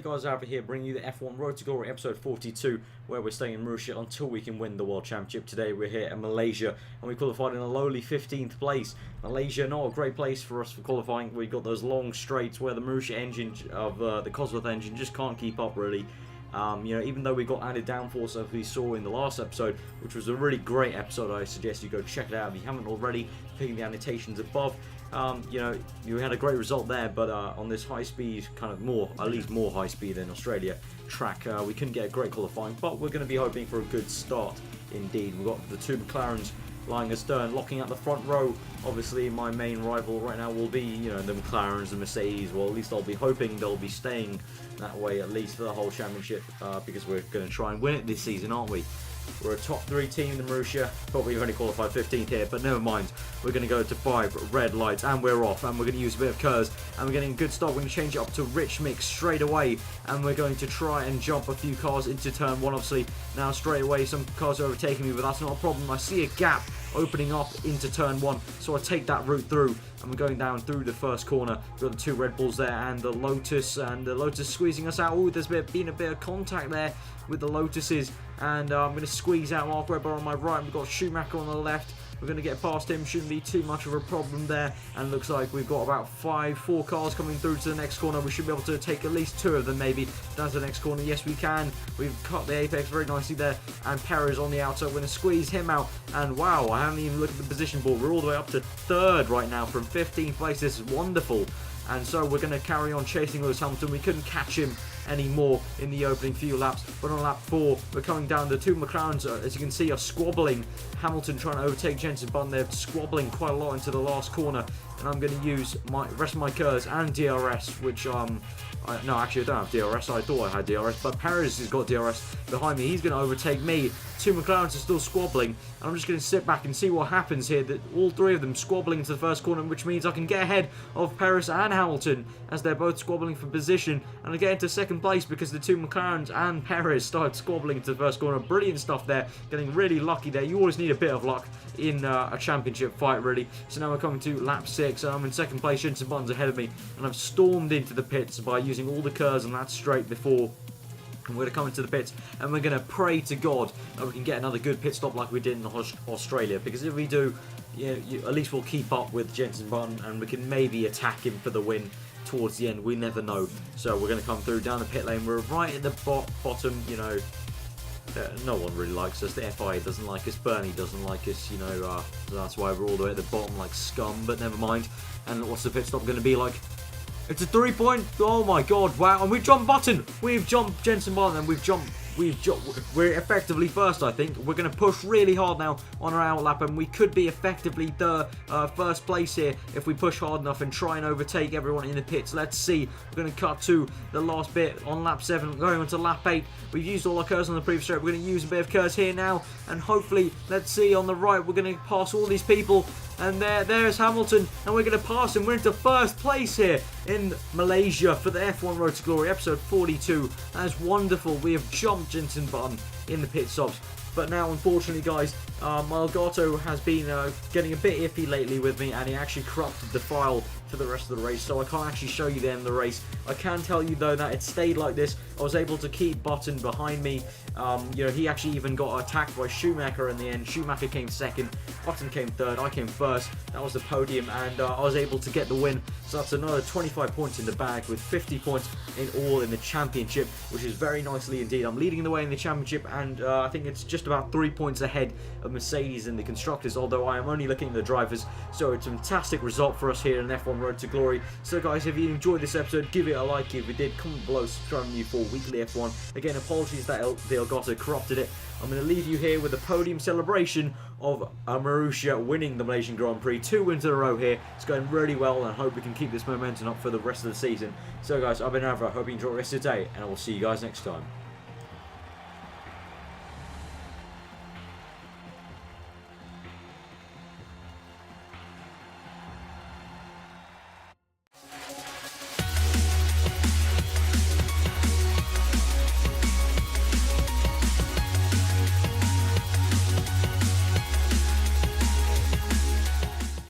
you guys over here, bringing you the F1 Road to Glory episode 42, where we're staying in Mauritius until we can win the World Championship. Today we're here in Malaysia, and we qualified in a lowly 15th place. Malaysia, not a great place for us for qualifying. We've got those long straights where the Mauritius engine of the Cosworth engine just can't keep up, really. You know, even though we got added downforce as we saw in the last episode, which was a really great episode, I suggest you go check it out if you haven't already, picking the annotations above. You know, you had a great result there, but on this high speed, kind of at least more high speed than Australia track, we couldn't get a great qualifying, but we're going to be hoping for a good start indeed. We've got the two McLarens lying astern, locking out the front row. Obviously, my main rival right now will be, you know, the McLarens, the Mercedes. Well, at least I'll be hoping they'll be staying that way, at least for the whole championship, because we're going to try and win it this season, aren't we? We're a top 3 team in Mauritius, but we've only qualified 15th here, but never mind. We're going to go to 5 red lights, and we're off, and we're going to use a bit of curves, and we're getting a good start. We're going to change it up to rich mix straight away, and we're going to try and jump a few cars into turn 1, obviously. Now, straight away, some cars are overtaking me, but that's not a problem. I see a gap opening up into turn 1, so I take that route through, and we're going down through the first corner. We've got the 2 Red Bulls there, and the Lotus squeezing us out. Oh, there's been a bit of contact there with the Lotuses, and I'm going to squeeze out Mark Webber on my right. We've got Schumacher on the left. We're going to get past him, shouldn't be too much of a problem there, and looks like we've got about 4 cars coming through to the next corner. We should be able to take at least 2 of them maybe down to the next corner. Yes, we can. We've cut the apex very nicely there, and Perez on the outside. We're going to squeeze him out, and wow, I haven't even looked at the position board. We're all the way up to 3rd right now from 15th place. This is wonderful. And so we're going to carry on chasing Lewis Hamilton. We couldn't catch him anymore in the opening few laps, but on lap 4 we're coming down. The 2 McLarens, as you can see, are squabbling. Hamilton trying to overtake Jenson Button. They're squabbling quite a lot into the last corner, and I'm going to use my rest of my curves and DRS, which no, actually I don't have DRS. I thought I had DRS, but Perez has got DRS behind me. He's going to overtake me. 2 McLarens are still squabbling, and I'm just going to sit back and see what happens here. That all 3 of them squabbling into the first corner, which means I can get ahead of Perez and Hamilton as they're both squabbling for position, and I get into 2nd place because the 2 McLarens and Perez started squabbling into the first corner. Brilliant stuff there. Getting really lucky there. You always need a bit of luck in a championship fight, really. So now we're coming to lap 6, and I'm in 2nd place. Jenson Button's ahead of me, and I've stormed into the pits by using all the curves on that straight before. And we're going to come into the pits, and we're going to pray to God that we can get another good pit stop like we did in Australia, because if we do, at least we'll keep up with Jenson Button, and we can maybe attack him for the win towards the end. We never know. So we're going to come through down the pit lane. We're right at the bottom, you know. No one really likes us. The FIA doesn't like us. Bernie doesn't like us, you know. That's why we're all the way at the bottom like scum, but never mind. And what's the pit stop going to be like? It's a 3-point. Oh my God! Wow! And we've jumped Button. We've jumped Jenson Button, and we're effectively first, I think. We're going to push really hard now on our outlap, and we could be effectively the first place here if we push hard enough and try and overtake everyone in the pits. Let's see. We're going to cut to the last bit on lap 7, going on to lap 8. We've used all our curves on the previous straight. We're going to use a bit of curves here now, and hopefully, let's see, on the right, we're going to pass all these people. And there's Hamilton, and we're going to pass him. We're into 1st place here in Malaysia for the F1 Road to Glory, episode 42. That's wonderful. We have jumped Jenson Button in the pit stops. But now, unfortunately, guys, my Elgato has been getting a bit iffy lately with me, and he actually corrupted the file for the rest of the race, so I can't actually show you the end of the race. I can tell you, though, that it stayed like this. I was able to keep Button behind me. You know, he actually even got attacked by Schumacher in the end. Schumacher came 2nd, Button came 3rd, I came 1st. That was the podium, and I was able to get the win. So that's another 25 points in the bag, with 50 points in all in the championship, which is very nicely indeed. I'm leading the way in the championship, and I think it's just about 3 points ahead of Mercedes in the constructors, although I am only looking at the drivers. So it's a fantastic result for us here in F1 Road to Glory. So guys, if you enjoyed this episode, give it a like. If you did, comment below, subscribe you for weekly F1. Again, apologies that the Elgato corrupted it. I'm going to leave you here with a podium celebration of Mauritius winning the Malaysian Grand Prix. 2 wins in a row here. It's going really well, and I hope we can keep this momentum up for the rest of the season. So guys, I've been Avra. Hope you enjoy the rest of the day, and I will see you guys next time.